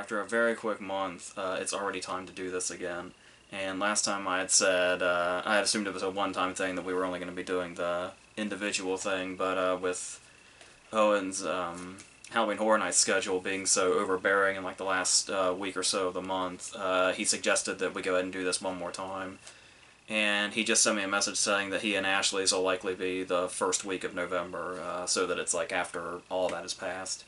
after a very quick month, it's already time to do this again. And last time I had said, I had assumed it was a one-time thing, that we were only going to be doing the individual thing, but with Owen's Halloween Horror Nights schedule being so overbearing in like the last week or so of the month, he suggested that we go ahead and do this one more time. And he just sent me a message saying that he and Ashley's will likely be the first week of November, so that it's like after all that has passed.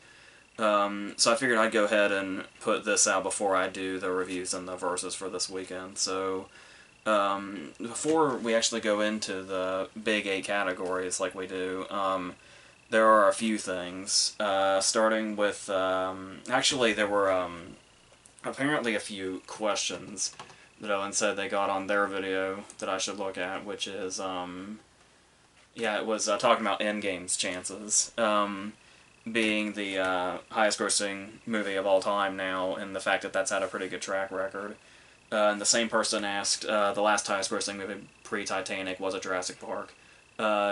So I figured I'd go ahead and put this out before I do the reviews and the verses for this weekend. So before we actually go into the big 8 categories like we do, there are a few things. Starting with, actually there were apparently a few questions that Owen said they got on their video that I should look at, which is, yeah, it was talking about Endgame's chances. Being the highest grossing movie of all time now, and the fact that that's had a pretty good track record. And the same person asked, the last highest grossing movie pre-Titanic, was it Jurassic Park?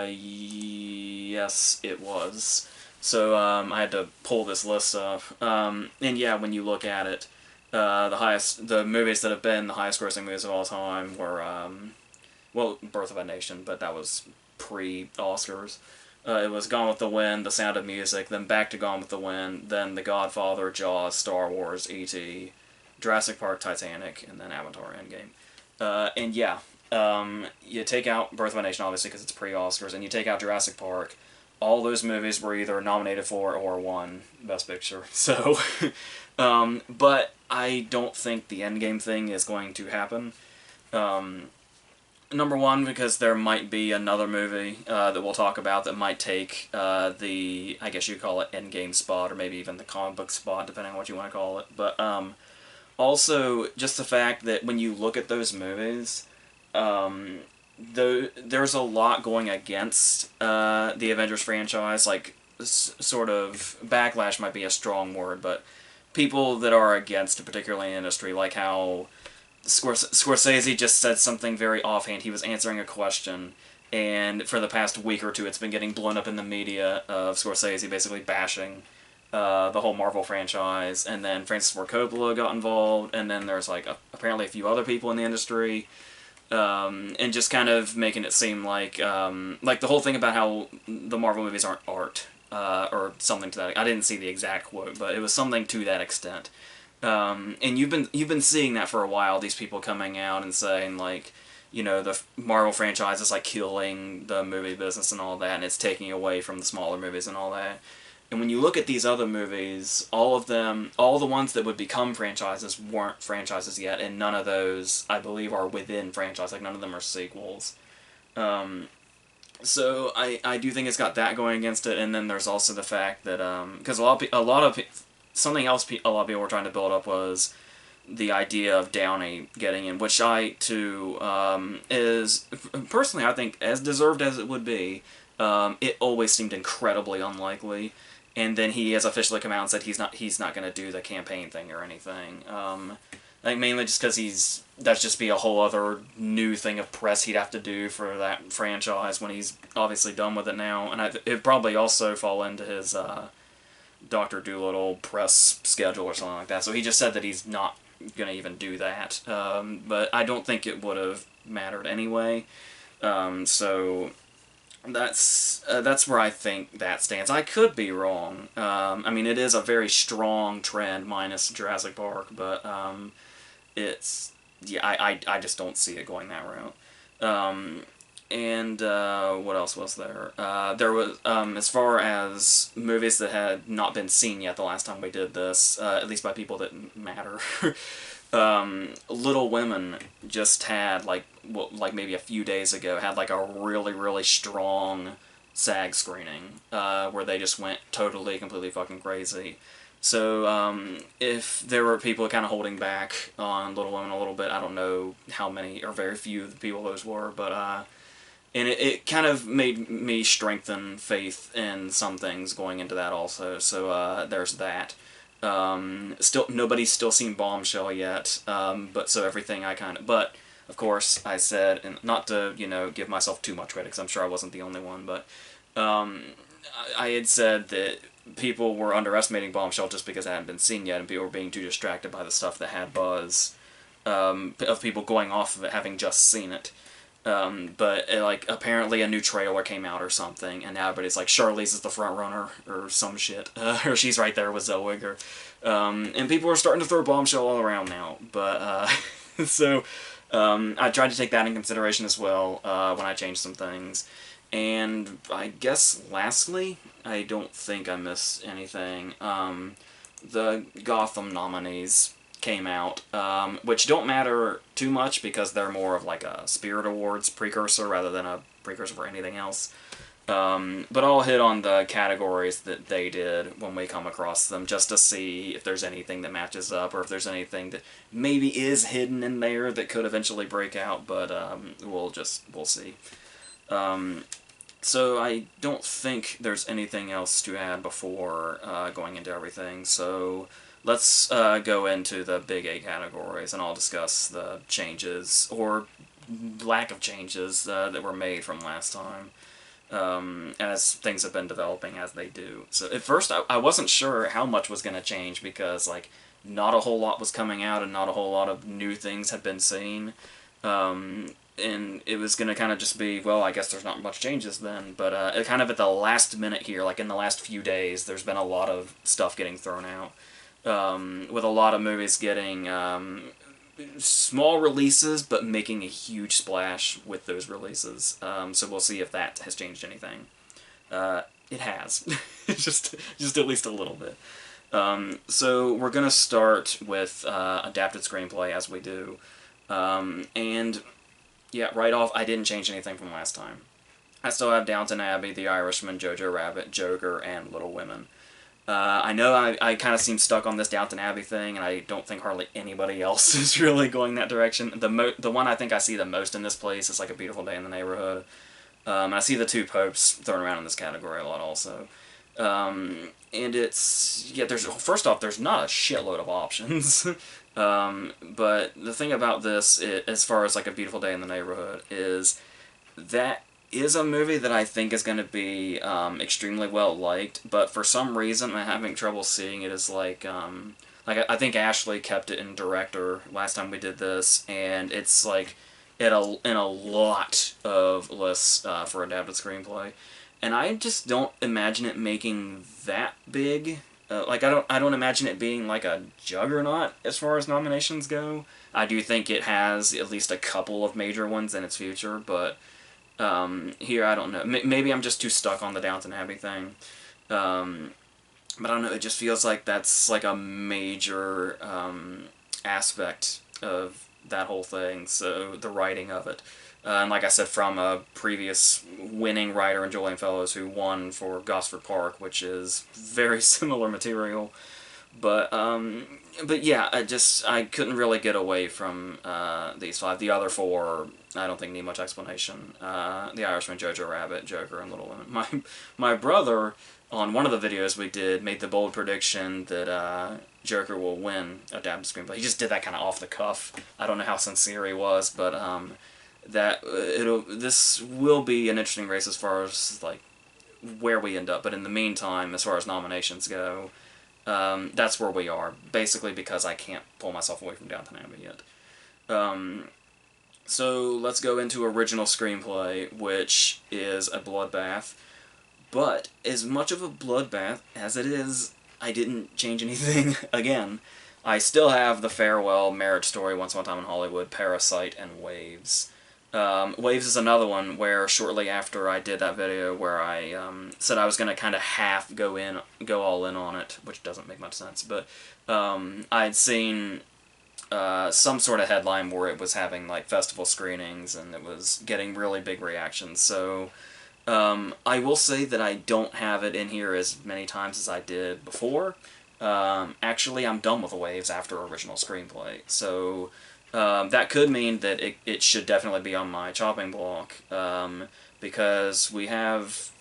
Yes, it was. So I had to pull this list up. And yeah, when you look at it, the movies that have been the highest grossing movies of all time were, well, Birth of a Nation, but that was pre-Oscars. It was Gone with the Wind, The Sound of Music, then back to Gone with the Wind, then The Godfather, Jaws, Star Wars, E.T., Jurassic Park, Titanic, and then Avatar Endgame. And yeah, you take out Birth of a Nation, obviously, because it's pre-Oscars, and you take out Jurassic Park, all those movies were either nominated for or won Best Picture. So, but I don't think the Endgame thing is going to happen. Number one, because there might be another movie that we'll talk about that might take the, I guess you call it, Endgame spot, or maybe even the comic book spot, depending on what you want to call it. But also, just the fact that when you look at those movies, there's a lot going against the Avengers franchise. Like, sort of, backlash might be a strong word, but people that are against it, particularly in the industry, like how Scorsese just said something very offhand. He was answering a question, and for the past week or two it's been getting blown up in the media of Scorsese basically bashing the whole Marvel franchise, and then Francis Ford Coppola got involved, and then there's like apparently a few other people in the industry, and just kind of making it seem like the whole thing about how the Marvel movies aren't art, or something to that. I didn't see the exact quote, but it was something to that extent. And you've been seeing that for a while, these people coming out and saying, like, you know, the Marvel franchise is like killing the movie business and all that, and it's taking away from the smaller movies and all that. And when you look at these other movies, all of them, all the ones that would become franchises weren't franchises yet, and none of those, I believe, are within franchise. Like, none of them are sequels. So I do think it's got that going against it, and then there's also the fact that, because something else a lot of people were trying to build up was the idea of Downey getting in, which I, too, is, personally, I think, as deserved as it would be, it always seemed incredibly unlikely, and then he has officially come out and said he's not going to do the campaign thing or anything. I think mainly just because that'd just be a whole other new thing of press he'd have to do for that franchise when he's obviously done with it now, and it'd probably also fall into his, Dr. Dolittle press schedule or something like that. So he just said that he's not going to even do that. But I don't think it would have mattered anyway. So that's where I think that stands. I could be wrong. I mean, it is a very strong trend, minus Jurassic Park, but it's, yeah, I just don't see it going that route. And what else was there? There was, as far as movies that had not been seen yet the last time we did this, at least by people that matter, Little Women just had, like maybe a few days ago, had like a really, really strong SAG screening, where they just went totally, completely fucking crazy. So, if there were people kind of holding back on Little Women a little bit, I don't know how many, or very few of the people those were, but, and it kind of made me strengthen faith in some things going into that also, so there's that. Nobody's still seen Bombshell yet, but so everything but, of course, I said, and not to, give myself too much credit, because I'm sure I wasn't the only one, but I had said that people were underestimating Bombshell just because it hadn't been seen yet, and people were being too distracted by the stuff that had buzz, of people going off of it having just seen it. But like apparently a new trailer came out or something, and now everybody's like, Charlize is the front runner or some shit, or she's right there with Zellweger, and people are starting to throw Bombshell all around now. But so I tried to take that in consideration as well when I changed some things. And I guess lastly, I don't think I missed anything. The Gotham nominees came out, which don't matter too much because they're more of like a Spirit Awards precursor rather than a precursor for anything else. But I'll hit on the categories that they did when we come across them, just to see if there's anything that matches up, or if there's anything that maybe is hidden in there that could eventually break out, but we'll see. So I don't think there's anything else to add before going into everything, so let's go into the big 8 categories, and I'll discuss the changes, or lack of changes, that were made from last time, as things have been developing as they do. So at first I wasn't sure how much was going to change, because like not a whole lot was coming out, and not a whole lot of new things had been seen. And it was going to kind of just be, well, I guess there's not much changes then, but kind of at the last minute here, like in the last few days, there's been a lot of stuff getting thrown out, with a lot of movies getting small releases, but making a huge splash with those releases. So we'll see if that has changed anything. It has. just at least a little bit. So we're going to start with adapted screenplay, as we do. And yeah, right off, I didn't change anything from last time. I still have Downton Abbey, The Irishman, Jojo Rabbit, Joker, and Little Women. I know I kind of seem stuck on this Downton Abbey thing, and I don't think hardly anybody else is really going that direction. The one I think I see the most in this place is like A Beautiful Day in the Neighborhood. I see The Two Popes thrown around in this category a lot also. And it's, yeah, first off, there's not a shitload of options. But the thing about this, as far as like A Beautiful Day in the Neighborhood, is that is a movie that I think is going to be extremely well liked, but for some reason I'm having trouble seeing it as like I think Ashley kept it in director last time we did this, and it's like in a lot of lists for adapted screenplay, and I just don't imagine it making that big. Like I don't imagine it being like a juggernaut as far as nominations go. I do think it has at least a couple of major ones in its future, but here I don't know. Maybe I'm just too stuck on the Downton Abbey thing. But I don't know. It just feels like that's like a major aspect of that whole thing. So the writing of it. And like I said, from a previous winning writer in Julian Fellows, who won for Gosford Park, which is very similar material. But yeah, I couldn't really get away from these 5. The other 4, I don't think need much explanation. The Irishman, Jojo Rabbit, Joker, and Little Women. My brother, on one of the videos we did, made the bold prediction that Joker will win adapted screenplay. He just did that kind of off the cuff. I don't know how sincere he was, but this will be an interesting race as far as like where we end up. But in the meantime, as far as nominations go, that's where we are, basically because I can't pull myself away from Downton Abbey yet. So let's go into original screenplay, which is a bloodbath. But as much of a bloodbath as it is, I didn't change anything again. I still have The Farewell, Marriage Story, Once Upon a Time in Hollywood, Parasite, and Waves. Waves is another one where shortly after I did that video where I said I was going to kind of half go all in on it, which doesn't make much sense, but I'd seen some sort of headline where it was having like festival screenings and it was getting really big reactions, so I will say that I don't have it in here as many times as I did before. Actually, I'm done with Waves after original screenplay, so that could mean that it should definitely be on my chopping block, because we have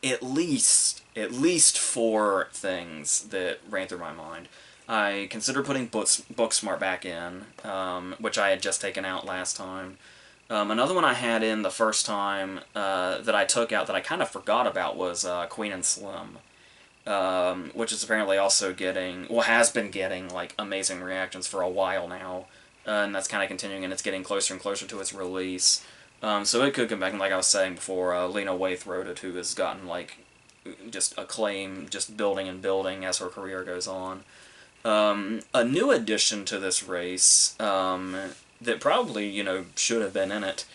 at least 4 things that ran through my mind. I considered putting Booksmart back in, which I had just taken out last time. Another one I had in the first time that I took out that I kind of forgot about was Queen and Slim. which is apparently also getting, well, has been getting, like, amazing reactions for a while now, and that's kind of continuing, and it's getting closer and closer to its release. So it could come back, and like I was saying before, Lena Waithe wrote it, who has gotten, like, just acclaim, just building and building as her career goes on. A new addition to this race, that probably, should have been in it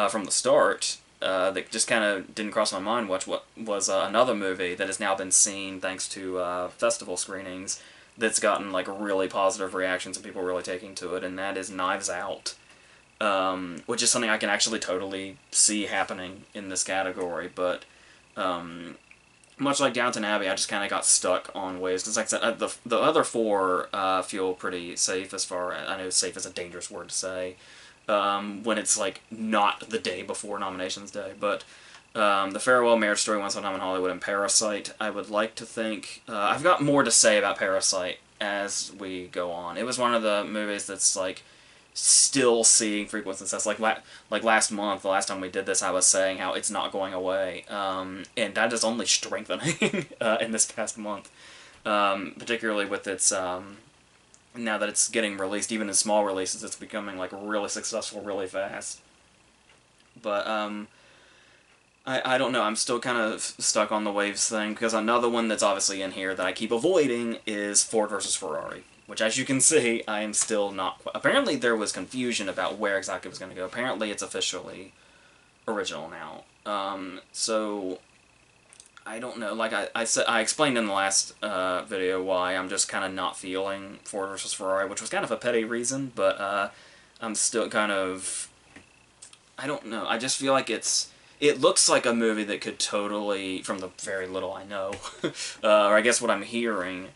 from the start, that just kind of didn't cross my mind much, what was another movie that has now been seen thanks to festival screenings that's gotten, like, really positive reactions and people really taking to it, and that is Knives Out. Which is something I can actually totally see happening in this category, but much like Downton Abbey, I just kind of got stuck on waves, because like I said, the other four feel pretty safe as far, I know safe is a dangerous word to say, when it's, like, not the day before nominations day, but The Farewell, Marriage Story, Once Upon a Time in Hollywood, and Parasite, I would like to think, I've got more to say about Parasite as we go on. It was one of the movies that's, like, still seeing frequent success. Like last month, the last time we did this, I was saying how it's not going away, and that is only strengthening in this past month, particularly with its, now that it's getting released, even in small releases, it's becoming, like, really successful really fast. But, I don't know, I'm still kind of stuck on the waves thing, because another one that's obviously in here that I keep avoiding is Ford versus Ferrari, which, as you can see, I am still not... Apparently there was confusion about where exactly it was going to go. Apparently it's officially original now. So, I don't know. Like I said, I explained in the last video why I'm just kind of not feeling Ford versus Ferrari, which was kind of a petty reason, but I'm still kind of... I don't know. I just feel like it looks like a movie that could totally, from the very little I know, or I guess what I'm hearing,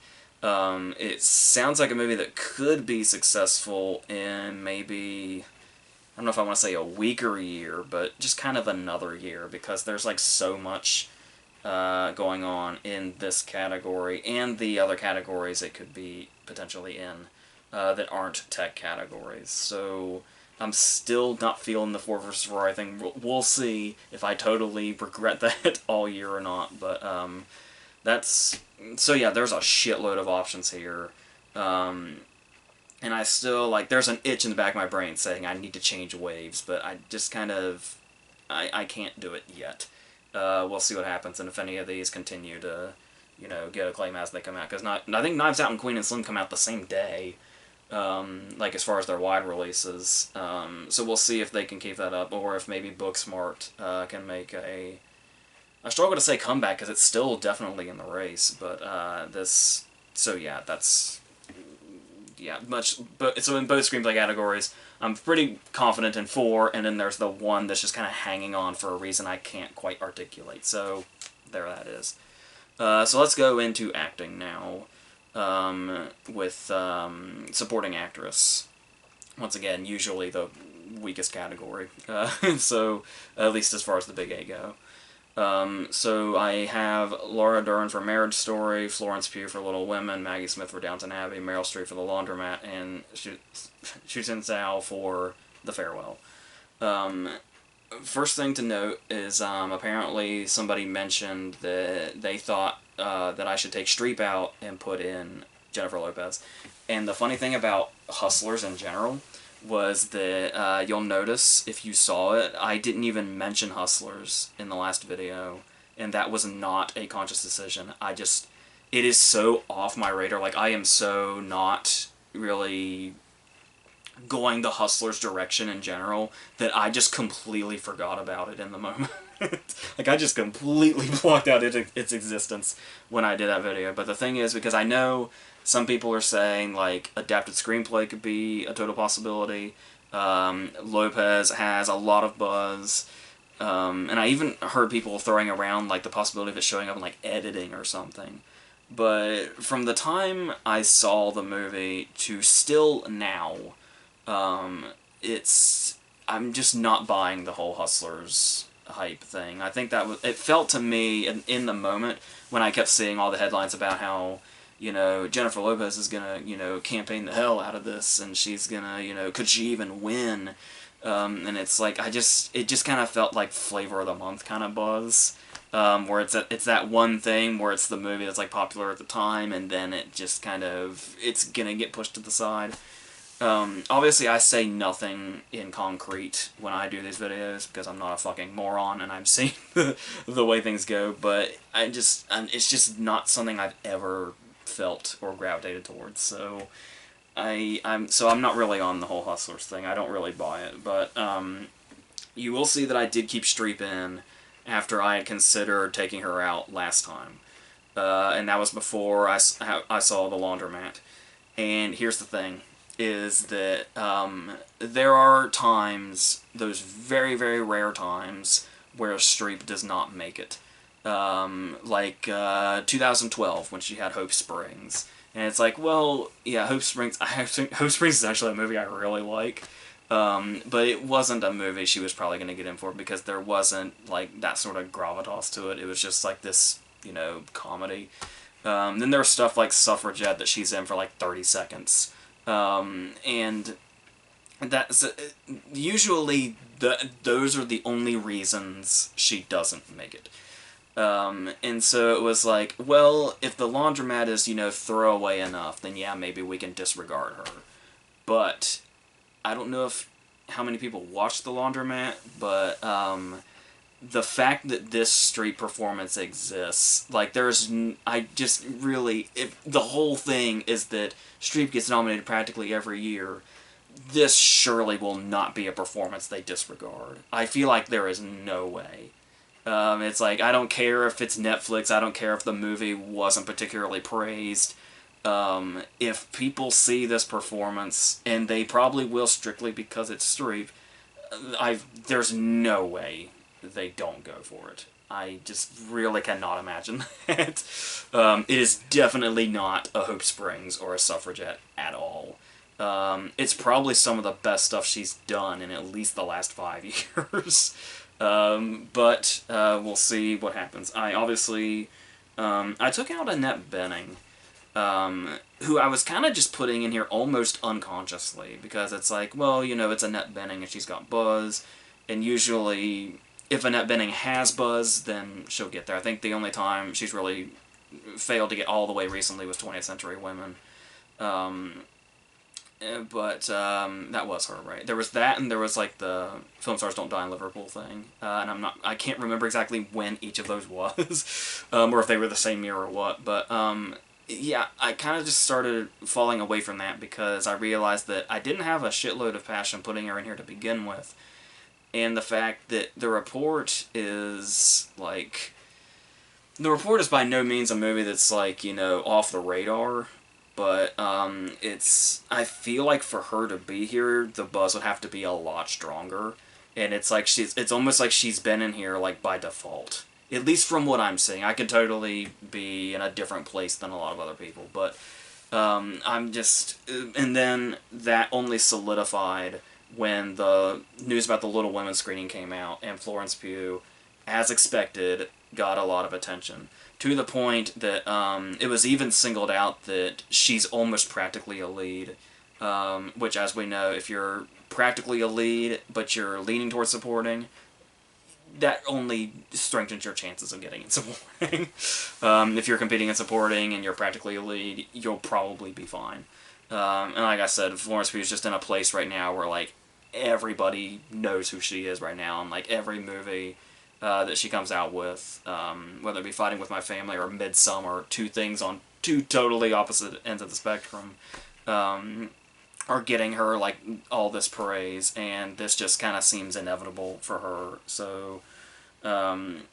it sounds like a movie that could be successful in maybe, I don't know if I want to say a weaker year, but just kind of another year, because there's, like, so much going on in this category, and the other categories it could be potentially in, that aren't tech categories. So I'm still not feeling the Ford vs. Ferrari thing. We'll see if I totally regret that all year or not, but that's... So yeah, there's a shitload of options here, and I still, like, there's an itch in the back of my brain saying I need to change waves, but I just kind of... I can't do it yet. We'll see what happens, and if any of these continue to, get acclaim as they come out, because I think Knives Out and Queen and Slim come out the same day, like, as far as their wide releases, so we'll see if they can keep that up, or if maybe Booksmart can make a... I struggle to say comeback, because it's still definitely in the race, but this... So yeah, that's... Yeah, so in both screenplay categories, I'm pretty confident in 4, and then there's the one that's just kind of hanging on for a reason I can't quite articulate, so there that is. So let's go into acting now, with supporting actress. Once again, usually the weakest category, so at least as far as the big A go. So I have Laura Dern for Marriage Story, Florence Pugh for Little Women, Maggie Smith for Downton Abbey, Meryl Streep for The Laundromat, and Shusen Zhao for The Farewell. First thing to note is apparently somebody mentioned that they thought that I should take Streep out and put in Jennifer Lopez. And the funny thing about Hustlers in general was that you'll notice, if you saw it, I didn't even mention Hustlers in the last video, and that was not a conscious decision. It is so off my radar, like, I am so not really going the Hustlers direction in general, that I just completely forgot about it in the moment. Like, I just completely blocked out its existence when I did that video. But the thing is, because I know some people are saying, like, adapted screenplay could be a total possibility. Lopez has a lot of buzz. And I even heard people throwing around, like, the possibility of it showing up in, like, editing or something. But from the time I saw the movie to still now, I'm just not buying the whole Hustlers hype thing. I think it felt to me in the moment when I kept seeing all the headlines about how, Jennifer Lopez is gonna, campaign the hell out of this, and she's gonna, could she even win? And it's like, it just kind of felt like flavor of the month kind of buzz. where it's that one thing where it's the movie that's like popular at the time, and then it just kind of it's gonna get pushed to the side. Obviously, I say nothing in concrete when I do these videos because I'm not a fucking moron and I'm seeing the way things go. But it's just not something I've ever felt or gravitated towards. So I'm not really on the whole Hustlers thing. I don't really buy it. But you will see that I did keep Streep in after I had considered taking her out last time, and that was before I saw The Laundromat. And here's the thing. Is that there are times, those very, very rare times, where Streep does not make it. Like 2012, when she had Hope Springs. And it's like, well, yeah, Hope Springs is actually a movie I really like. But it wasn't a movie she was probably going to get in for because there wasn't, like, that sort of gravitas to it. It was just, like, this, comedy. Then there's stuff like Suffragette that she's in for, like, 30 seconds. And that's usually those are the only reasons she doesn't make it. And so it was like, well, if The Laundromat is, throwaway enough, then yeah, maybe we can disregard her. But I don't know how many people watch The Laundromat, but the fact that this Streep performance exists, like, the whole thing is that Streep gets nominated practically every year. This surely will not be a performance they disregard. I feel like there is no way. It's like, I don't care if it's Netflix, I don't care if the movie wasn't particularly praised. If people see this performance, and they probably will strictly because it's Streep, there's no way they don't go for it. I just really cannot imagine that. It is definitely not a Hope Springs or a Suffragette at all. It's probably some of the best stuff she's done in at least the last 5 years. But we'll see what happens. I took out Annette Bening, who I was kind of just putting in here almost unconsciously, because it's like, well, it's Annette Bening and she's got buzz, and usually if Annette Bening has buzz, then she'll get there. I think the only time she's really failed to get all the way recently was 20th Century Women. But that was her, right? There was that, and there was like the Film Stars Don't Die in Liverpool thing. And I can't remember exactly when each of those was, or if they were the same year or what. But yeah, I kind of just started falling away from that because I realized that I didn't have a shitload of passion putting her in here to begin with. And the fact that The Report is, like... The Report is by no means a movie that's, like, off the radar. But, I feel like for her to be here, the buzz would have to be a lot stronger. And it's like it's almost like she's been in here, like, by default. At least from what I'm seeing. I could totally be in a different place than a lot of other people. But, I'm just... And then that only solidified when the news about the Little Women screening came out, and Florence Pugh, as expected, got a lot of attention. To the point that it was even singled out that she's almost practically a lead, which, as we know, if you're practically a lead, but you're leaning towards supporting, that only strengthens your chances of getting in supporting. If you're competing in supporting and you're practically a lead, you'll probably be fine. And like I said, Florence Pugh is just in a place right now where, like, everybody knows who she is right now, and, like, every movie that she comes out with, whether it be Fighting With My Family or Midsummer, two things on two totally opposite ends of the spectrum, are getting her, like, all this praise, and this just kind of seems inevitable for her. So, and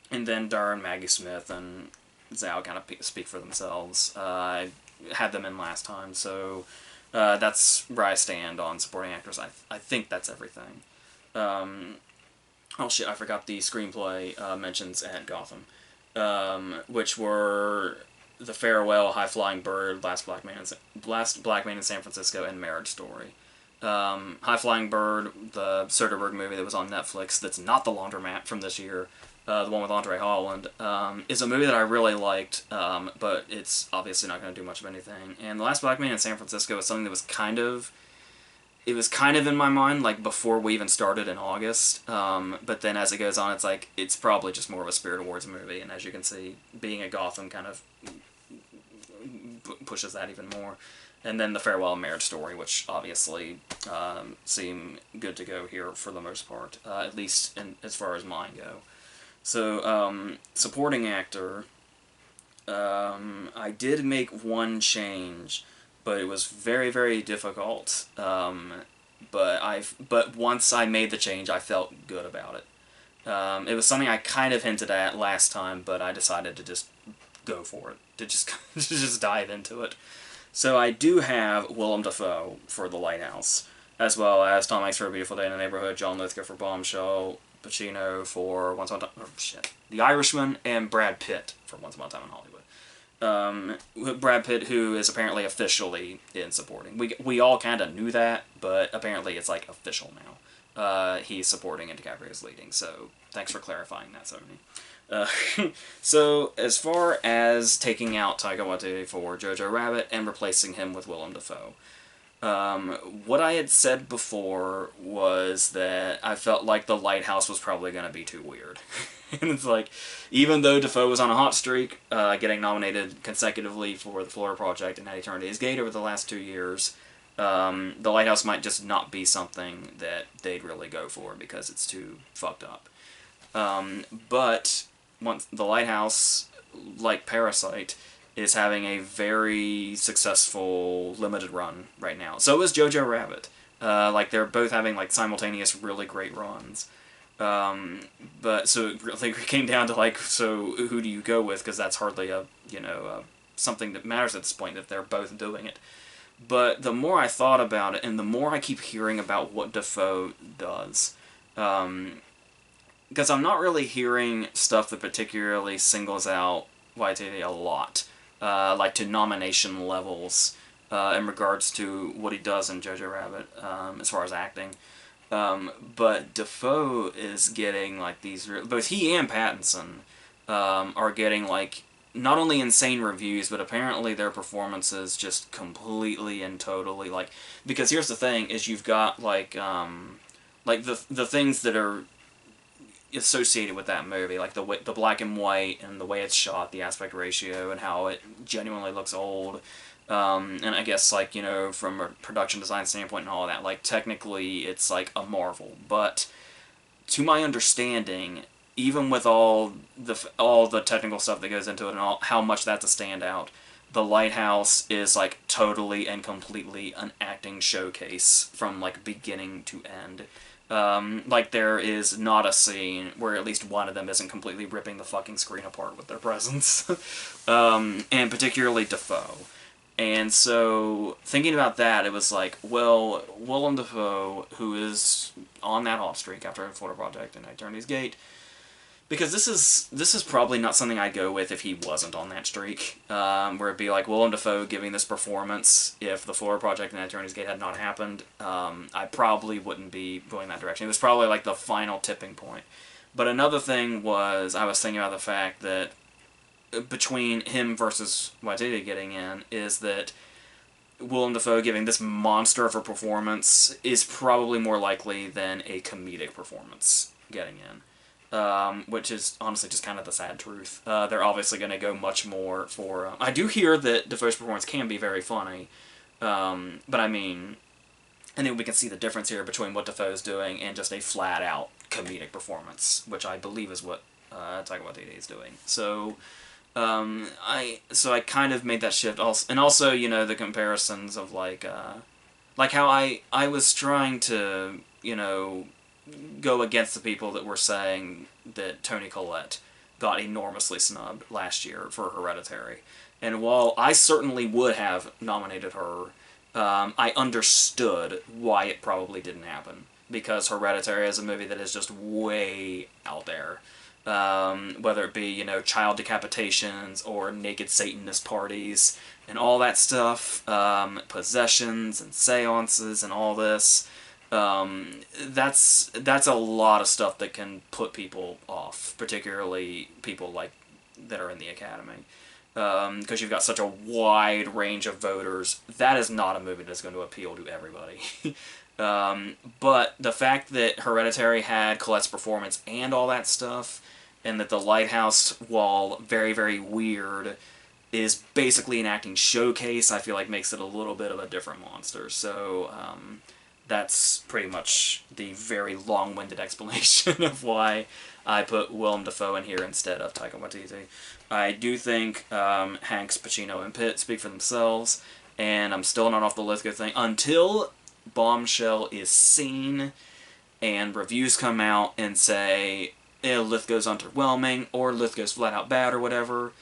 then Darren, Maggie Smith, and Zhao kind of speak for themselves. I had them in last time, so that's where I stand on supporting actors. I think that's everything. Oh shit, I forgot the screenplay mentions at Gotham, which were The Farewell, High Flying Bird, Last Black Man in San Francisco, and Marriage Story. High Flying Bird, the Soderbergh movie that was on Netflix, that's not The Laundromat from this year, the one with Andre Holland, is a movie that I really liked, but it's obviously not going to do much of anything. And The Last Black Man in San Francisco is something that was kind of... it was kind of in my mind, like, before we even started in August, but then as it goes on, it's like, it's probably just more of a Spirit Awards movie, and as you can see, being a Gotham kind of pushes that even more. And then the Farewell and Marriage Story, which obviously seem good to go here for the most part, at least as far as mine go. So, supporting actor, I did make one change, but it was very, very difficult. But once I made the change, I felt good about it. It was something I kind of hinted at last time, but I decided to just go for it, to just to just dive into it. So I do have Willem Dafoe for The Lighthouse, as well as Tom Hanks for A Beautiful Day in the Neighborhood, John Lithgow for Bombshell, Pacino for Once Upon a Time, The Irishman, and Brad Pitt for Once Upon a Time in Hollywood. Brad Pitt, who is apparently officially in supporting. We all kind of knew that, but apparently it's like official now. He's supporting and DiCaprio's leading, so thanks for clarifying that, Sony. So, as far as taking out Taika Waititi for Jojo Rabbit and replacing him with Willem Dafoe, what I had said before was that I felt like The Lighthouse was probably going to be too weird. And it's like, even though Dafoe was on a hot streak, getting nominated consecutively for The Florida Project and At Eternity's Gate over the last 2 years, The Lighthouse might just not be something that they'd really go for because it's too fucked up. But once The Lighthouse, like Parasite, is having a very successful limited run right now. So is Jojo Rabbit. Like, they're both having, like, simultaneous really great runs. But, so it really came down to, like, so who do you go with? Because that's hardly something that matters at this point, if they're both doing it. But the more I thought about it, and the more I keep hearing about what Dafoe does, because I'm not really hearing stuff that particularly singles out Waititi a lot, like to nomination levels, in regards to what he does in Jojo Rabbit, as far as acting. But Dafoe is getting, like, both he and Pattinson, are getting, like, not only insane reviews, but apparently their performances just completely and totally, like, because here's the thing, is you've got, like the things that are associated with that movie, like the black and white and the way it's shot, the aspect ratio, and how it genuinely looks old. And I guess, like, from a production design standpoint and all of that, like, technically it's like a marvel. But to my understanding, even with all the technical stuff that goes into it and how much that's a standout, The Lighthouse is, like, totally and completely an acting showcase from, like, beginning to end. Like, there is not a scene where at least one of them isn't completely ripping the fucking screen apart with their presence. And particularly Dafoe. And so, thinking about that, it was like, well, Willem Dafoe, who is on that hot streak after Florida Project and Eternity's Gate, because this is probably not something I'd go with if he wasn't on that streak, where it'd be like Willem Dafoe giving this performance. If the Florida Project and Eternity's Gate had not happened, I probably wouldn't be going that direction. It was probably like the final tipping point. But another thing was, I was thinking about the fact that between him versus Waititi getting in, is that Willem Dafoe giving this monster of a performance is probably more likely than a comedic performance getting in. Which is honestly just kind of the sad truth. They're obviously going to go much more for... I do hear that Dafoe's performance can be very funny, but I mean, I think we can see the difference here between what Dafoe's doing and just a flat-out comedic performance, which I believe is what Taika Waititi is doing. So, I kind of made that shift. And also, the comparisons of, like how I was trying to, go against the people that were saying that Toni Collette got enormously snubbed last year for Hereditary. And while I certainly would have nominated her, I understood why it probably didn't happen. Because Hereditary is a movie that is just way out there. Whether it be, child decapitations or naked Satanist parties and all that stuff, possessions and seances and all this. That's a lot of stuff that can put people off, particularly people like that are in the Academy. because you've got such a wide range of voters. That is not a movie that's going to appeal to everybody. But the fact that Hereditary had Colette's performance and all that stuff, and that The Lighthouse, while very, very weird, is basically an acting showcase, I feel like makes it a little bit of a different monster. So that's pretty much the very long-winded explanation of why I put Willem Dafoe in here instead of Taika Waititi. I do think Hanks, Pacino, and Pitt speak for themselves, and I'm still not off the Lithgow thing until Bombshell is seen and reviews come out and say, Lithgow's underwhelming, or Lithgow's flat out bad, or whatever.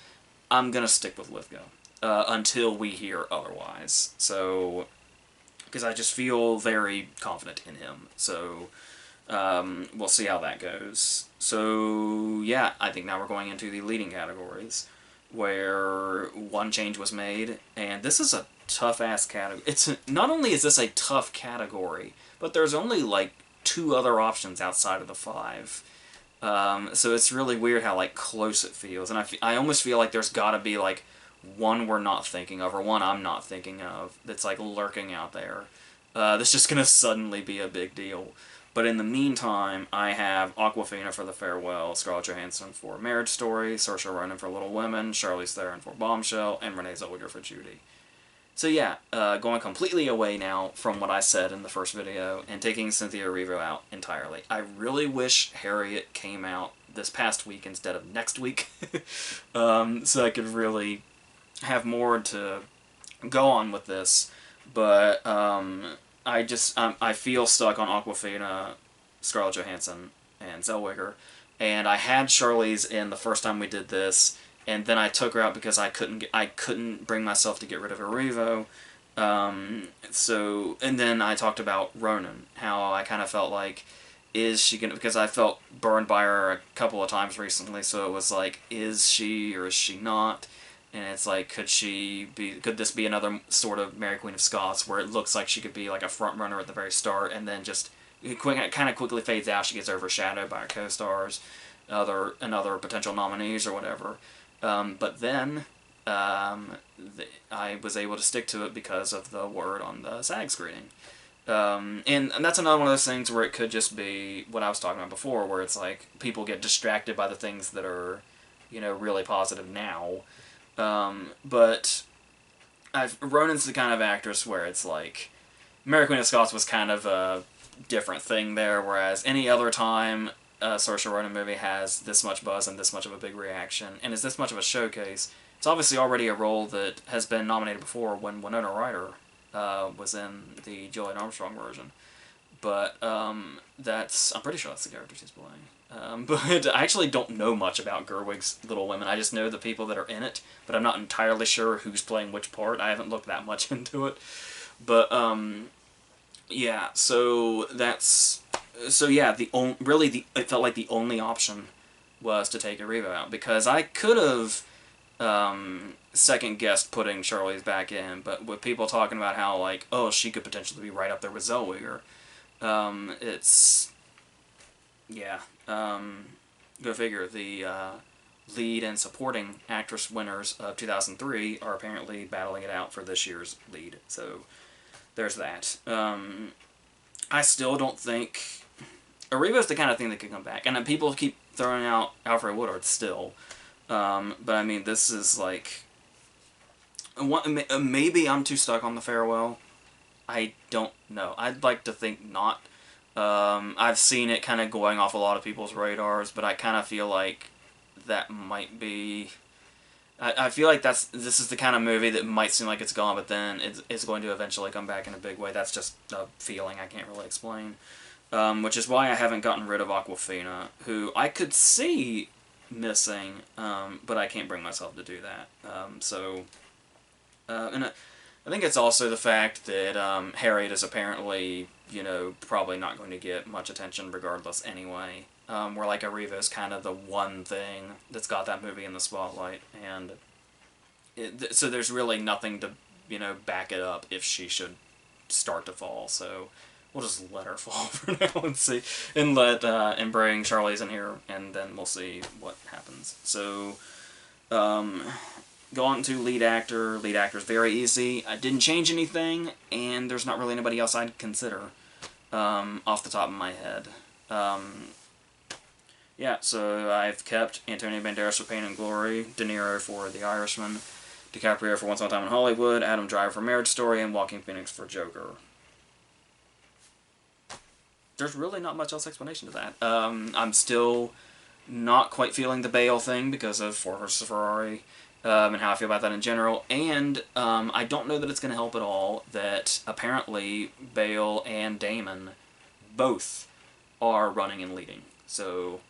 I'm gonna stick with Lithgow until we hear otherwise. So, because I just feel very confident in him. So, we'll see how that goes. So, yeah, I think now we're going into the leading categories, where one change was made, and this is a tough-ass category. Not only is this a tough category, but there's only, like, 2 other options outside of the 5. So it's really weird how, like, close it feels. And I almost feel like there's gotta be, like, one we're not thinking of, or one I'm not thinking of, that's, like, lurking out there. That's just gonna suddenly be a big deal. But in the meantime, I have Awkwafina for The Farewell, Scarlett Johansson for Marriage Story, Saoirse Ronan for Little Women, Charlize Theron for Bombshell, and Renee Zellweger for Judy. So yeah, going completely away now from what I said in the first video, and taking Cynthia Erivo out entirely. I really wish Harriet came out this past week instead of next week, so I could really have more to go on with this, but I feel stuck on Awkwafina, Scarlett Johansson, and Zellweger, and I had Charlize in the first time we did this, and then I took her out because I couldn't bring myself to get rid of Erivo. And then I talked about Ronan, how I kind of felt like, is she gonna, because I felt burned by her a couple of times recently, so it was like, is she or is she not? And it's like, could this be another sort of Mary Queen of Scots, where it looks like she could be like a front runner at the very start, and then just it kind of quickly fades out, she gets overshadowed by her co-stars, and other potential nominees or whatever. But then I was able to stick to it because of the word on the SAG screening. And that's another one of those things where it could just be what I was talking about before, where it's like people get distracted by the things that are, really positive now. But Ronan's the kind of actress where it's like, Mary Queen of Scots was kind of a different thing there, whereas any other time a Saoirse Ronan movie has this much buzz and this much of a big reaction, and is this much of a showcase, it's obviously already a role that has been nominated before when Winona Ryder was in the Julian Armstrong version. But I'm pretty sure that's the character she's playing. But I actually don't know much about Gerwig's Little Women. I just know the people that are in it, but I'm not entirely sure who's playing which part. I haven't looked that much into it. But, yeah, so that's... So yeah, it felt like the only option was to take Erivo out, because I could have second-guessed putting Charlize back in, but with people talking about how, like, oh, she could potentially be right up there with Zellweger, go figure. The lead and supporting actress winners of 2003 are apparently battling it out for this year's lead, so there's that. I still don't think... Erivo's the kind of thing that could come back, and then people keep throwing out Alfred Woodard still, but I mean, this is like... Maybe I'm too stuck on The Farewell. I don't know. I'd like to think not. I've seen it kind of going off a lot of people's radars, but I kind of feel like that might be... I feel like this is the kind of movie that might seem like it's gone, but then it's going to eventually come back in a big way. That's just a feeling I can't really explain. Which is why I haven't gotten rid of Awkwafina, who I could see missing, but I can't bring myself to do that. And I think it's also the fact that Harriet is apparently, probably not going to get much attention regardless anyway. Where, like, Erivo's kind of the one thing that's got that movie in the spotlight, and so there's really nothing to, back it up if she should start to fall, so we'll just let her fall for now and see, and bring Charlize in here, and then we'll see what happens. So, go on to lead actor. Lead actor is very easy. I didn't change anything, and there's not really anybody else I'd consider off the top of my head. Yeah, so I've kept Antonio Banderas for Pain and Glory, De Niro for The Irishman, DiCaprio for Once Upon a Time in Hollywood, Adam Driver for Marriage Story, and Joaquin Phoenix for Joker. There's really not much else explanation to that. I'm still not quite feeling the Bale thing because of Ford vs. Ferrari, and how I feel about that in general, and I don't know that it's going to help at all that apparently Bale and Damon both are running and leading. So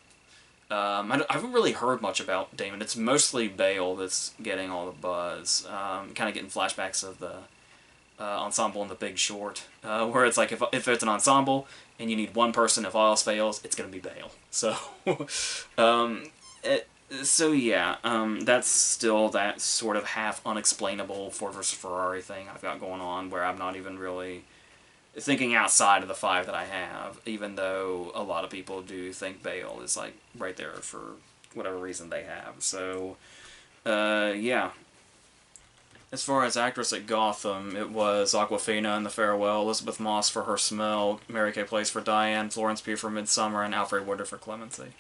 I haven't really heard much about Damon. It's mostly Bale that's getting all the buzz. Kind of getting flashbacks of the ensemble in The Big Short, where it's like if it's an ensemble and you need one person, if all else fails, it's going to be Bale. So, that's still that sort of half unexplainable Ford vs. Ferrari thing I've got going on, where I'm not even really thinking outside of the five that I have, even though a lot of people do think Bale is like right there for whatever reason they have. So, yeah. As far as actress at Gotham, it was Awkwafina in The Farewell, Elizabeth Moss for Her Smell, Mary Kay Place for Diane, Florence Pugh for Midsummer, and Alfred Woodard for Clemency.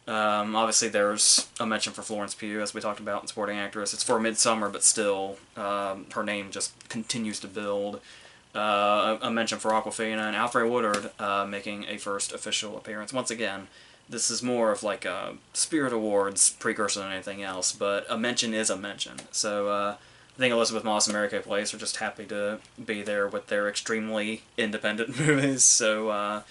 Obviously there's a mention for Florence Pugh, as we talked about, in supporting actress. It's for Midsummer, but still, her name just continues to build. A mention for Awkwafina, and Alfred Woodard making a first official appearance. Once again, this is more of like a Spirit Awards precursor than anything else, but a mention is a mention. So, I think Elizabeth Moss and Mary Kay Place are just happy to be there with their extremely independent movies, so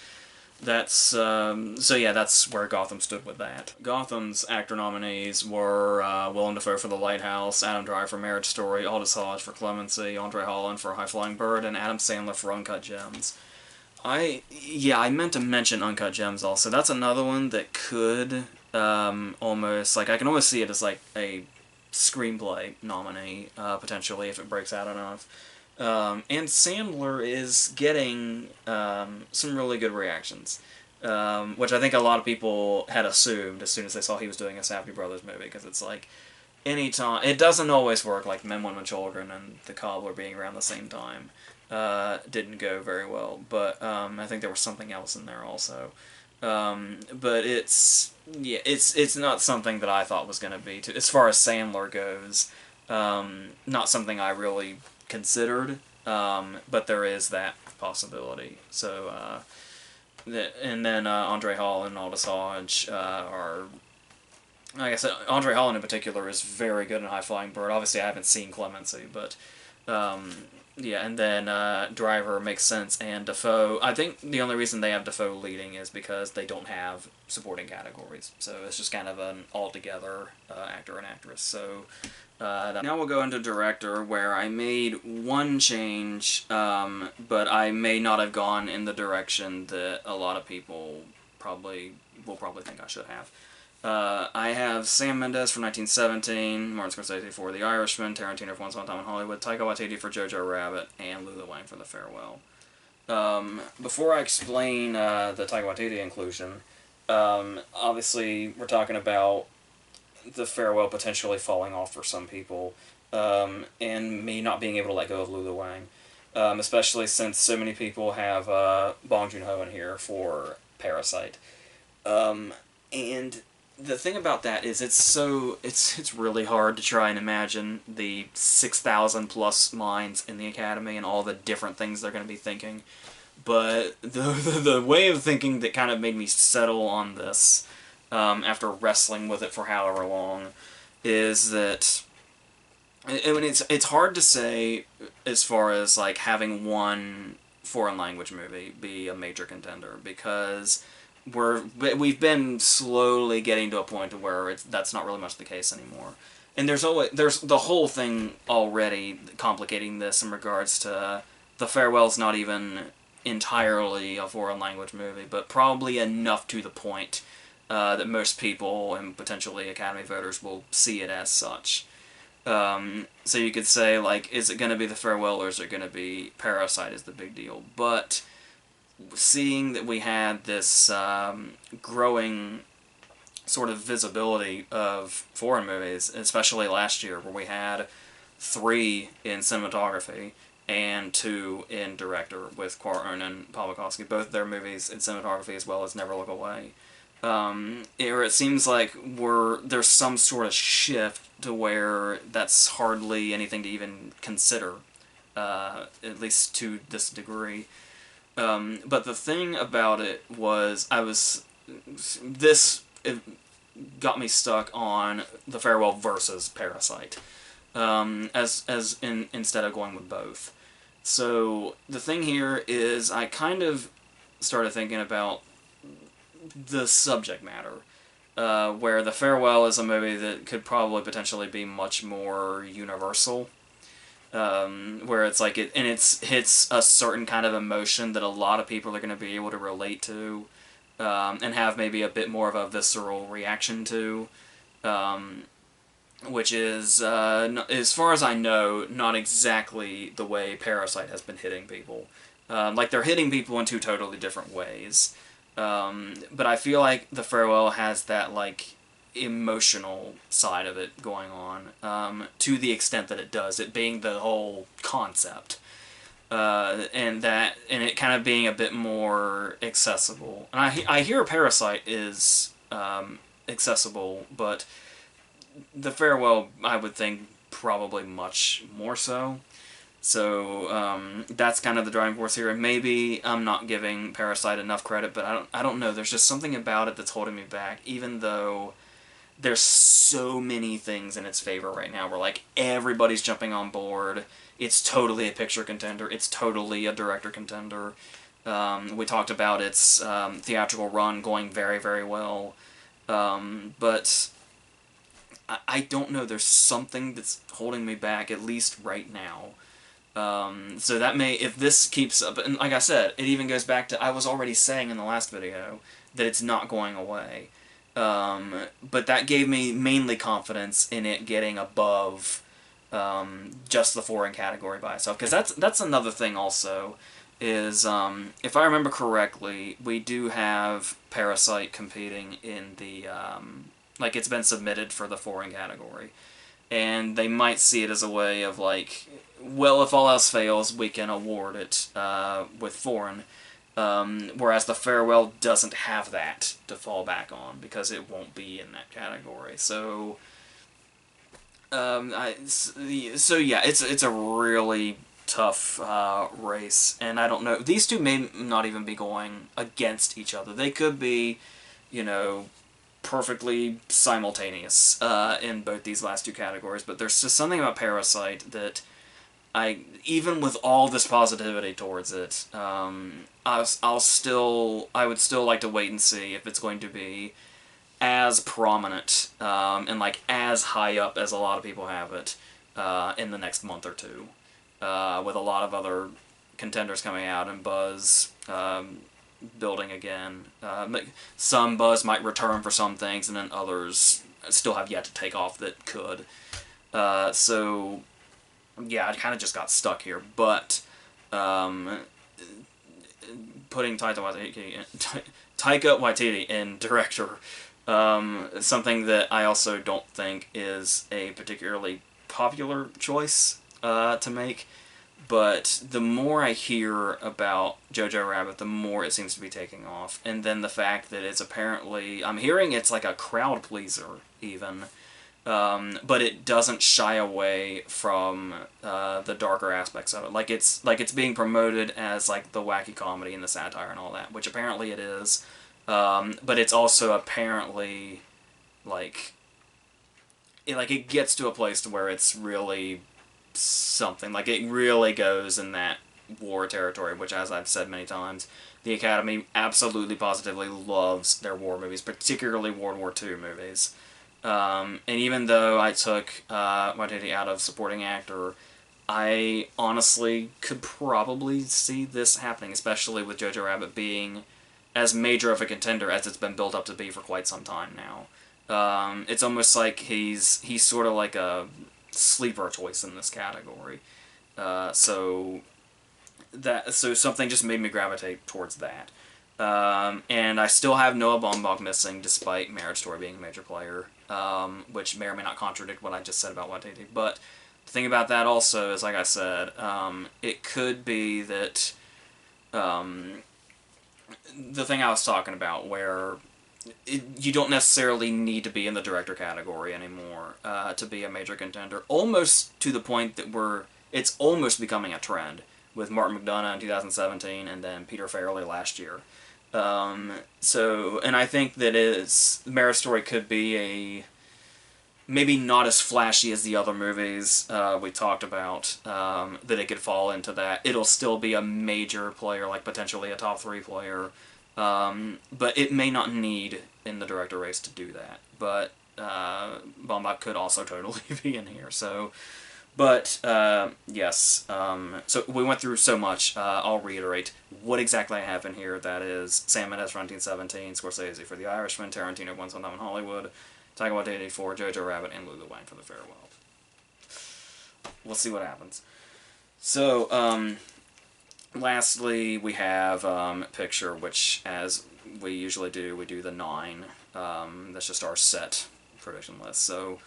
that's where Gotham stood with that. Gotham's actor nominees were Willem Dafoe for The Lighthouse, Adam Driver for Marriage Story, Aldous Hodge for Clemency, Andre Holland for High Flying Bird, and Adam Sandler for Uncut Gems. I meant to mention Uncut Gems also. That's another one that could almost, like, I can almost see it as like a screenplay nominee, potentially, if it breaks out enough. And Sandler is getting some really good reactions, which I think a lot of people had assumed as soon as they saw he was doing a Safdie Brothers movie, because it's like, anytime, it doesn't always work, like Men, Women, Children and The Cobbler being around the same time didn't go very well, but I think there was something else in there also. But it's not something that I thought was going to be, as far as Sandler goes, not something I really considered, but there is that possibility. So, and then Andre Holland and Aldous Hodge are, like I said, Andre Holland in particular is very good in High Flying Bird. Obviously I haven't seen Clemency, but yeah, and then Driver makes sense, and Dafoe, I think the only reason they have Dafoe leading is because they don't have supporting categories, so it's just kind of an all-together actor and actress. So now we'll go into director, where I made one change, but I may not have gone in the direction that a lot of people will probably think I should have. I have Sam Mendes for 1917, Martin Scorsese for The Irishman, Tarantino for Once Upon a Time in Hollywood, Taika Waititi for Jojo Rabbit, and Lulu Wang for The Farewell. Before I explain the Taika Waititi inclusion, obviously we're talking about The Farewell potentially falling off for some people, and me not being able to let go of Lulu Wang, especially since so many people have Bong Joon-ho in here for Parasite. And the thing about that is it's really hard to try and imagine the 6,000 plus minds in the Academy and all the different things they're going to be thinking. But the way of thinking that kind of made me settle on this, after wrestling with it for however long, is that, I mean, it's hard to say as far as like having one foreign language movie be a major contender, because we've been slowly getting to a point where that's not really much the case anymore. And there's the whole thing already complicating this in regards to The Farewell's not even entirely a foreign language movie, but probably enough to the point that most people, and potentially Academy voters, will see it as such. So you could say, like, is it going to be The Farewell or is it going to be Parasite is the big deal. But seeing that we had this growing sort of visibility of foreign movies, especially last year, where we had 3 in cinematography and 2 in director with Quaron and Pawlikowski, both their movies in cinematography as well as Never Look Away. It seems like there's some sort of shift to where that's hardly anything to even consider, at least to this degree. But the thing about it was, it got me stuck on The Farewell versus Parasite, instead of going with both. So the thing here is, I kind of started thinking about the subject matter, where The Farewell is a movie that could probably potentially be much more universal, where it's like it hits a certain kind of emotion that a lot of people are going to be able to relate to, and have maybe a bit more of a visceral reaction to, which is, as far as I know, not exactly the way Parasite has been hitting people. Like, they're hitting people in 2 totally different ways. But I feel like The Farewell has that, like, emotional side of it going on, to the extent that it does, it being the whole concept. And it kind of being a bit more accessible. And I hear Parasite is accessible, but The Farewell, I would think, probably much more so. So that's kind of the driving force here. And maybe I'm not giving Parasite enough credit, but I don't know. There's just something about it that's holding me back, even though there's so many things in its favor right now, where, like, everybody's jumping on board. It's totally a picture contender. It's totally a director contender. We talked about its theatrical run going very, very well. But I don't know. There's something that's holding me back, at least right now. So that may, if this keeps up, and like I said, it even goes back to, I was already saying in the last video that it's not going away. But that gave me mainly confidence in it getting above just the foreign category by itself. Because that's another thing also, is, if I remember correctly, we do have Parasite competing in the, like, it's been submitted for the foreign category. And they might see it as a way of, like, well, if all else fails, we can award it with foreign. Whereas The Farewell doesn't have that to fall back on, because it won't be in that category. So, yeah, it's a really tough race, and I don't know. These two may not even be going against each other. They could be, you know, perfectly simultaneous in both these last 2 categories, but there's just something about Parasite that even with all this positivity towards it, I would still like to wait and see if it's going to be as prominent and, like, as high up as a lot of people have it in the next month or 2, with a lot of other contenders coming out and buzz building again. Some buzz might return for some things, and then others still have yet to take off that could. So, yeah, I kind of just got stuck here. But putting Taika Waititi in director, something that I also don't think is a particularly popular choice to make. But the more I hear about Jojo Rabbit, the more it seems to be taking off. And then the fact that it's apparently, I'm hearing it's like a crowd pleaser, even. But it doesn't shy away from the darker aspects of it. Like it's being promoted as, like, the wacky comedy and the satire and all that, which apparently it is. But it's also apparently, like, it gets to a place to where it's really something. Like, it really goes in that war territory, which, as I've said many times, the Academy absolutely positively loves their war movies, particularly World War II movies. And even though I took Waititi out of supporting actor, I honestly could probably see this happening, especially with Jojo Rabbit being as major of a contender as it's been built up to be for quite some time now. It's almost like he's sort of like a sleeper choice in this category. So something just made me gravitate towards that. And I still have Noah Baumbach missing, despite Marriage Story being a major player, which may or may not contradict what I just said about What They Do. But the thing about that also is, like I said, it could be that the thing I was talking about, where you don't necessarily need to be in the director category anymore to be a major contender. Almost to the point that it's almost becoming a trend with Martin McDonagh in 2017 and then Peter Farrelly last year. And I think that Marriage Story could be maybe not as flashy as the other movies we talked about, that it could fall into that. It'll still be a major player, like potentially a top 3 player, but it may not need in the director race to do that. But Baumbach could also totally be in here. So, but yes. So we went through so much. I'll reiterate what exactly I have in here. That is Sam Mendes for 1917, Scorsese for The Irishman, Tarantino Once Upon a Time in Hollywood, Taika Waititi for Jojo Rabbit, and Lulu Wang for The Farewell. We'll see what happens. So, lastly, we have Picture, which, as we usually do, we do the 9. That's just our set prediction list. So,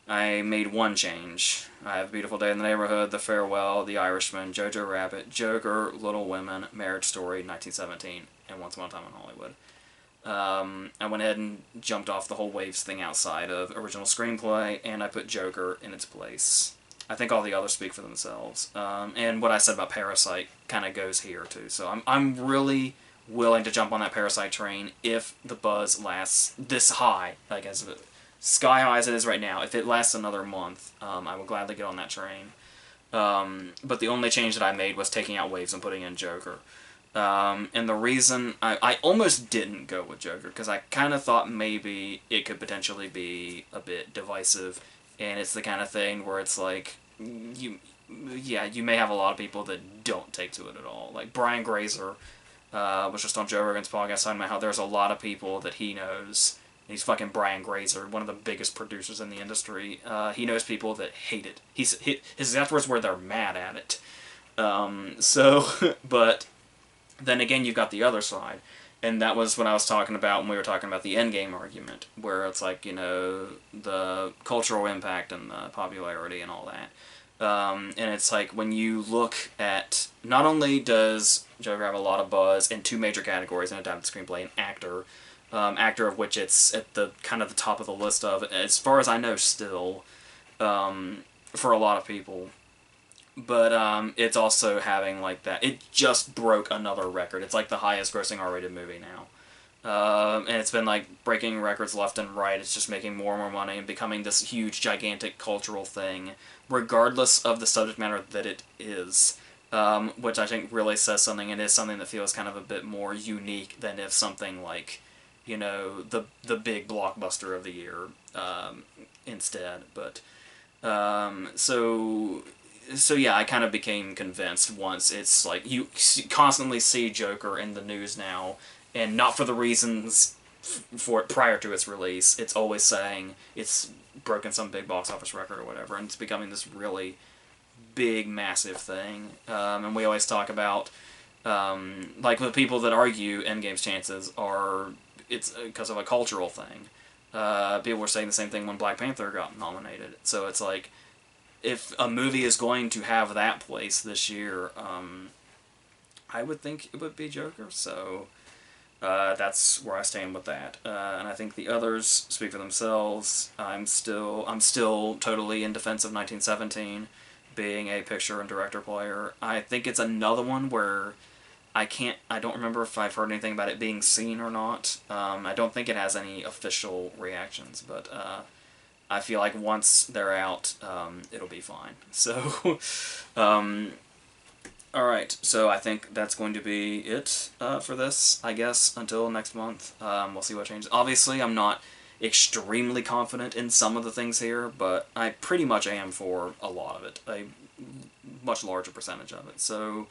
I made one change. I have Beautiful Day in the Neighborhood, The Farewell, The Irishman, Jojo Rabbit, Joker, Little Women, Marriage Story, 1917, and Once Upon a Time in Hollywood. I went ahead and jumped off the whole Waves thing outside of original screenplay, and I put Joker in its place. I think all the others speak for themselves. And what I said about Parasite kind of goes here, too. So I'm really willing to jump on that Parasite train if the buzz lasts this high, like as sky high as it is right now. If it lasts another month, I will gladly get on that train. But the only change that I made was taking out Waves and putting in Joker. And the reason I almost didn't go with Joker, because I kind of thought maybe it could potentially be a bit divisive, and it's the kind of thing where it's like, you may have a lot of people that don't take to it at all. Like Brian Grazer was just on Joe Rogan's podcast talking about how there's a lot of people that he knows. He's fucking Brian Grazer, one of the biggest producers in the industry. He knows people that hate it. His exact words were they're mad at it. But then again, you've got the other side. And that was what I was talking about when we were talking about the Endgame argument, where it's like, the cultural impact and the popularity and all that. And it's like, when you look at, not only does Joker have a lot of buzz in 2 major categories, in adapted screenplay and actor, actor of which it's at the kind of the top of the list of, as far as I know still, for a lot of people. But it's also having like that. It just broke another record. It's like the highest grossing R-rated movie now. And it's been like breaking records left and right. It's just making more and more money and becoming this huge, gigantic cultural thing, regardless of the subject matter that it is. Which I think really says something. It is something that feels kind of a bit more unique than if something like, the big blockbuster of the year instead. But So yeah, I kind of became convinced once it's like you constantly see Joker in the news now, and not for the reasons for it prior to its release. It's always saying it's broken some big box office record or whatever, and it's becoming this really big, massive thing. And we always talk about, like the people that argue Endgame's chances are it's because of a cultural thing. People were saying the same thing when Black Panther got nominated. So it's like, if a movie is going to have that place this year, I would think it would be Joker. So that's where I stand with that. And I think the others speak for themselves. I'm still totally in defense of 1917 being a picture and director player. I think it's another one where I don't remember if I've heard anything about it being seen or not. I don't think it has any official reactions, but I feel like once they're out, it'll be fine. So, alright, so I think that's going to be it for this, I guess, until next month. We'll see what changes. Obviously, I'm not extremely confident in some of the things here, but I pretty much am for a lot of it, a much larger percentage of it. So,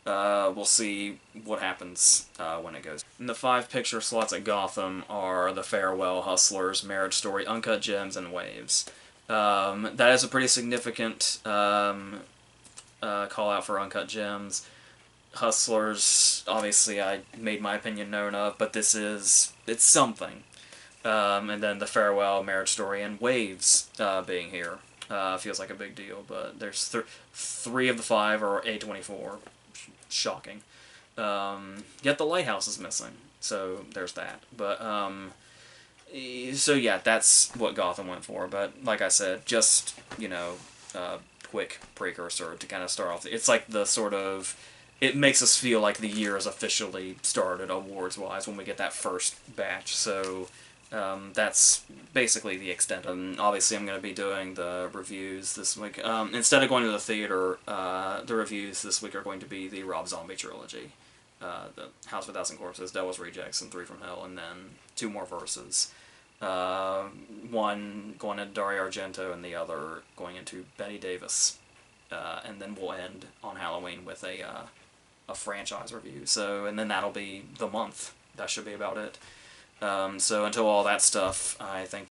we'll see what happens when it goes. And the 5 picture slots at Gotham are The Farewell, Hustlers, Marriage Story, Uncut Gems, and Waves. That is a pretty significant call out for Uncut Gems. Hustlers, obviously, I made my opinion known of, but it's something. And then The Farewell, Marriage Story, and Waves being here feels like a big deal, but there's three of the five are A24. Shocking. Yet The Lighthouse is missing, so there's that. But, so yeah, that's what Gotham went for, but like I said, just, quick precursor to kind of start off. It's like the sort of... It makes us feel like the year has officially started awards-wise when we get that first batch, so that's basically the extent. And obviously I'm going to be doing the reviews this week. Instead of going to the theater, the reviews this week are going to be the Rob Zombie trilogy. The House of a Thousand Corpses, Devil's Rejects, and Three from Hell, and then two more verses. One going into Dario Argento, and the other going into Betty Davis. And then we'll end on Halloween with a franchise review. So, and then that'll be the month. That should be about it. So until all that stuff, I think